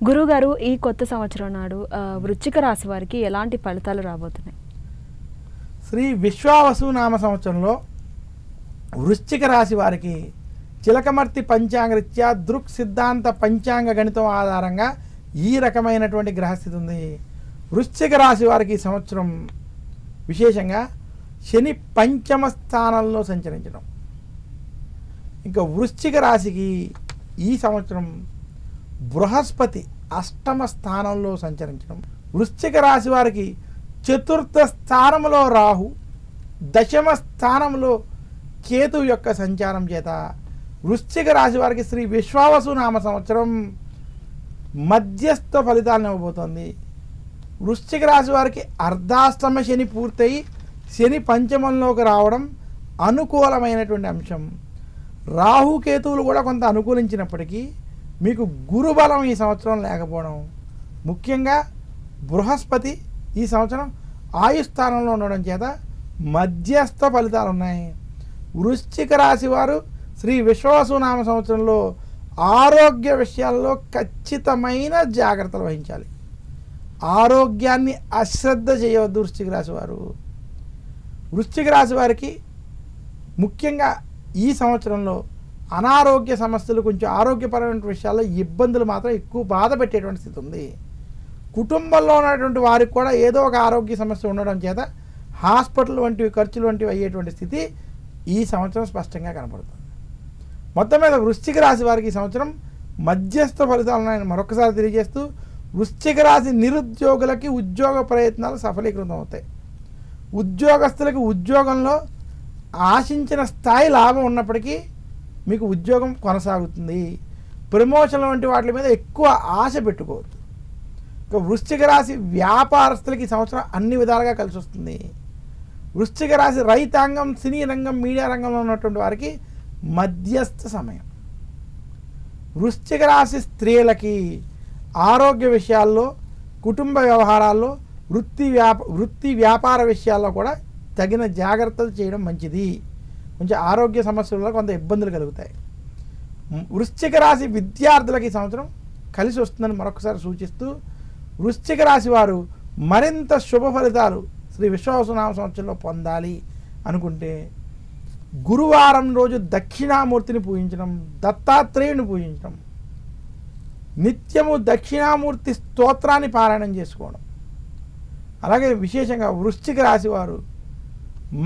గురువుగారు ఈ కొత్త సంవత్సరం నాడు వృశ్చిక రాశి వారికి ఎలాంటి ఫలితాలు రాబోతున్నాయి? శ్రీ విశ్వావసు నామ సంవత్సరంలో వృశ్చిక రాశి వారికి చిలకమర్తి పంచాంగరీత్యా దృక్ సిద్ధాంత పంచాంగ గణితం ఆధారంగా ఈ రకమైనటువంటి గ్రహస్థితి ఉంది. వృశ్చిక రాశి వారికి ఈ సంవత్సరం విశేషంగా శని పంచమ స్థానంలో సంచరించడం, ఇంకా వృశ్చిక రాశికి ఈ సంవత్సరం బృహస్పతి అష్టమ స్థానంలో సంచరించడం, వృశ్చిక రాశి వారికి చతుర్థ స్థానంలో రాహు, దశమ స్థానంలో కేతు యొక్క సంచారం చేత వృశ్చిక రాశి వారికి శ్రీ విశ్వావసు నామ సంవత్సరం మధ్యస్థ ఫలితాలను ఇవ్వబోతోంది. వృశ్చిక రాశి వారికి అర్ధాష్టమ శని పూర్తయి శని పంచమంలోకి రావడం అనుకూలమైనటువంటి అంశం. రాహుకేతువులు కూడా కొంత అనుకూలించినప్పటికీ మీకు గురుబలం ఈ సంవత్సరం లేకపోవడం, ముఖ్యంగా బృహస్పతి ఈ సంవత్సరం ఆయుస్థానంలో ఉండడం చేత మధ్యస్థ ఫలితాలు ఉన్నాయి. వృశ్చిక రాశి వారు శ్రీ విశ్వావసు నామ సంవత్సరంలో ఆరోగ్య విషయాల్లో ఖచ్చితమైన జాగ్రత్తలు వహించాలి. ఆరోగ్యాన్ని అశ్రద్ధ చేయవద్దు. వృశ్చిక రాశి వారు, వృశ్చిక రాశి వారికి ముఖ్యంగా ఈ సంవత్సరంలో అనారోగ్య సమస్యలు, కొంచెం ఆరోగ్యపరమైన విషయాల్లో ఇబ్బందులు మాత్రం ఎక్కువ బాధ పెట్టేటువంటి స్థితి ఉంది. కుటుంబంలో ఉన్నటువంటి వారికి కూడా ఏదో ఒక ఆరోగ్య సమస్య ఉండడం చేత హాస్పిటల్ వంటివి ఖర్చులు వంటివి అయ్యేటువంటి స్థితి ఈ సంవత్సరం స్పష్టంగా కనపడుతుంది. మొత్తం మీద వృశ్చిక రాశి వారికి ఈ సంవత్సరం మధ్యస్థ ఫలితాలు ఉన్నాయని మరొకసారి తెలియజేస్తూ, వృశ్చిక రాశి నిరుద్యోగులకి ఉద్యోగ ప్రయత్నాలు సఫలీకృతం అవుతాయి. ఉద్యోగస్తులకి ఉద్యోగంలో ఆశించిన స్థాయి లాభం ఉన్నప్పటికీ మీకు ఉద్యోగం కొనసాగుతుంది. ప్రమోషన్ల వంటి వాటి మీద ఎక్కువ ఆశ పెట్టుకోవద్దు. ఇక వృశ్చిక రాశి వ్యాపారస్తులకి ఈ సంవత్సరం అన్ని విధాలుగా కలిసి వస్తుంది. వృశ్చిక రాశి రైతాంగం, సినీ రంగం, మీడియా రంగంలో ఉన్నటువంటి వారికి మధ్యస్థ సమయం. వృశ్చిక రాశి స్త్రీలకి ఆరోగ్య విషయాల్లో, కుటుంబ వ్యవహారాల్లో, వృత్తి వ్యాపార విషయాల్లో కూడా తగిన జాగ్రత్తలు చేయడం మంచిది. కొంచెం ఆరోగ్య సమస్యలలో కొంత ఇబ్బందులు కలుగుతాయి. వృశ్చిక రాశి విద్యార్థులకి ఈ సంవత్సరం కలిసి వస్తుందని మరొకసారి సూచిస్తూ, వృశ్చిక రాశి వారు మరింత శుభ ఫలితాలు శ్రీ విశ్వావసు నామ సంవత్సరంలో పొందాలి అనుకుంటే గురువారం రోజు దక్షిణామూర్తిని పూజించడం, దత్తాత్రేయుని పూజించడం, నిత్యము దక్షిణామూర్తి స్తోత్రాన్ని పారాయణం చేసుకోవడం, అలాగే విశేషంగా వృశ్చిక రాశి వారు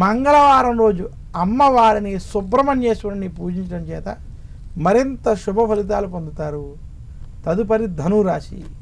మంగళవారం రోజు అమ్మవారిని, సుబ్రహ్మణ్యేశ్వరుని పూజించడం చేత మరింత శుభ ఫలితాలు పొందుతారు. తదుపరి ధనురాశి.